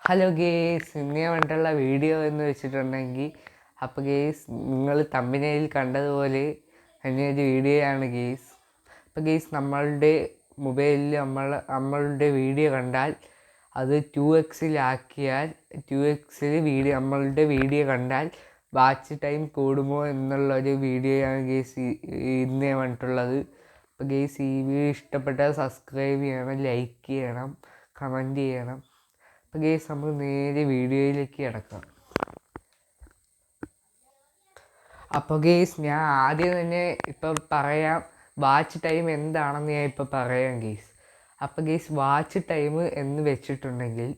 Hello guys, ഇന്നേ വേണ്ടിയുള്ള video എന്ന് വെച്ചിട്ടുണ്ടെങ്കിൽ ഗേസ് നിങ്ങൾ തമ്പനയിൽ കണ്ടതുപോലെ തന്നെ ഒരു വീഡിയോ ആണ് ഗേസ്. ഗേസ് നമ്മളുടെ മൊബൈലിൽ നമ്മളുടെ വീഡിയോ കണ്ടാൽ അത് 2x നമ്മളുടെ വീഡിയോ കണ്ടാൽ വാച്ച് ടൈം കൂടുമോ എന്നുള്ളൊരു വീഡിയോയാണ് ഗേസ് ഇന്നേ വേണ്ടിയിട്ടുള്ളത്. ഗേസ് ഈ വീഡിയോ ഇഷ്ടപ്പെട്ടാൽ സബ്സ്ക്രൈബ് ചെയ്യണം, ലൈക്ക് ചെയ്യണം, കമൻറ്റ് ചെയ്യണം. ഗേസ് നമ്മൾ നേരെ വീഡിയോയിലേക്ക് കിടക്കാം. ഗേസ് ഞാൻ ആദ്യം തന്നെ ഇപ്പം പറയാം വാച്ച് ടൈം എന്താണെന്ന് ഞാൻ ഇപ്പം പറയാം ഗേസ്. ഗേസ് വാച്ച് ടൈം എന്ന് വെച്ചിട്ടുണ്ടെങ്കിൽ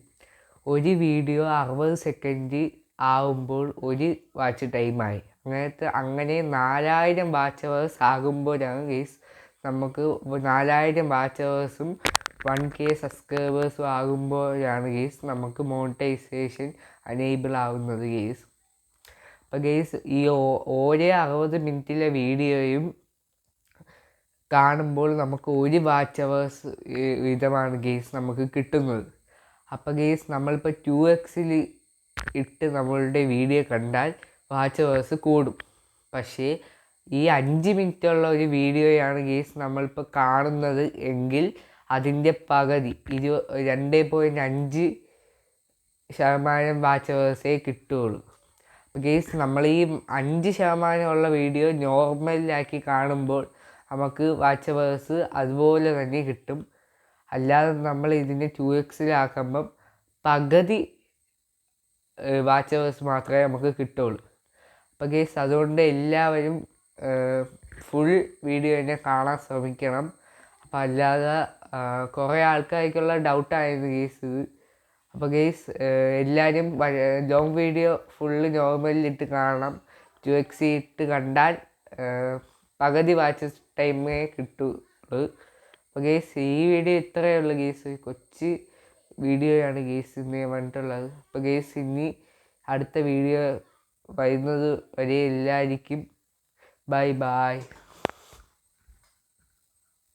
ഒരു വീഡിയോ 60 സെക്കൻഡ് ആകുമ്പോൾ ഒരു വാച്ച് ടൈമായി. അങ്ങനെ 4000 വാച്ച് അവേഴ്സ് ആകുമ്പോഴാണ് ഗേസ് നമുക്ക് 4000 വാച്ച് അവേഴ്സും 1K സബ്സ്ക്രൈബേഴ്സും ആകുമ്പോഴാണ് ഗേസ് നമുക്ക് മോണിറ്റൈസേഷൻ അനേബിൾ ആവുന്നത് ഗേസ്. ഗേസ് ഈ ഓരോ 60 മിനിറ്റിലെ വീഡിയോയും കാണുമ്പോൾ നമുക്ക് ഒരു വാച്ച് അവേഴ്സ് വിധമാണ് ഗേസ് നമുക്ക് കിട്ടുന്നത്. ഗേസ് നമ്മളിപ്പോൾ 2x ഇട്ട് നമ്മളുടെ വീഡിയോ കണ്ടാൽ വാച്ച് അവേഴ്സ് കൂടും. പക്ഷേ ഈ 5 മിനിറ്റുള്ള ഒരു വീഡിയോയാണ് ഗേസ് നമ്മളിപ്പോൾ കാണുന്നത് എങ്കിൽ അതിൻ്റെ പകുതി 2.5% വാച്ച് അവേഴ്സേ കിട്ടുകയുള്ളൂ. ഗേസ് നമ്മൾ ഈ 5% ഉള്ള വീഡിയോ നോർമലാക്കി കാണുമ്പോൾ നമുക്ക് വാച്ച് അവേഴ്സ് അതുപോലെ തന്നെ കിട്ടും. അല്ലാതെ നമ്മൾ ഇതിനെ 2x പകുതി വാച്ച് അവേഴ്സ് മാത്രമേ നമുക്ക് കിട്ടുള്ളൂ. ഗേസ് അതുകൊണ്ട് എല്ലാവരും ഫുൾ വീഡിയോ തന്നെ കാണാൻ ശ്രമിക്കണം. അല്ലാതെ കുറേ ആൾക്കാർക്കുള്ള ഡൗട്ടായിരുന്നു ഗേസ് ഇത്. ഗേസ് എല്ലാവരും ലോങ് വീഡിയോ ഫുള്ള് നോർമലിലിട്ട് കാണണം. 2x ഇട്ട് കണ്ടാൽ പകുതി വാച്ച് ടൈമേ കിട്ടുള്ളൂ. ഗേസ് ഈ വീഡിയോ ഇത്രയേ ഉള്ളൂ ഗേസ്. കൊച്ചു വീഡിയോയാണ് ഗേസ് ഇന്ന് വന്നിട്ടുള്ളത്. ഗേസ് ഇനി അടുത്ത വീഡിയോ വരുന്നത് വരെ എല്ലാവർക്കും ബൈ.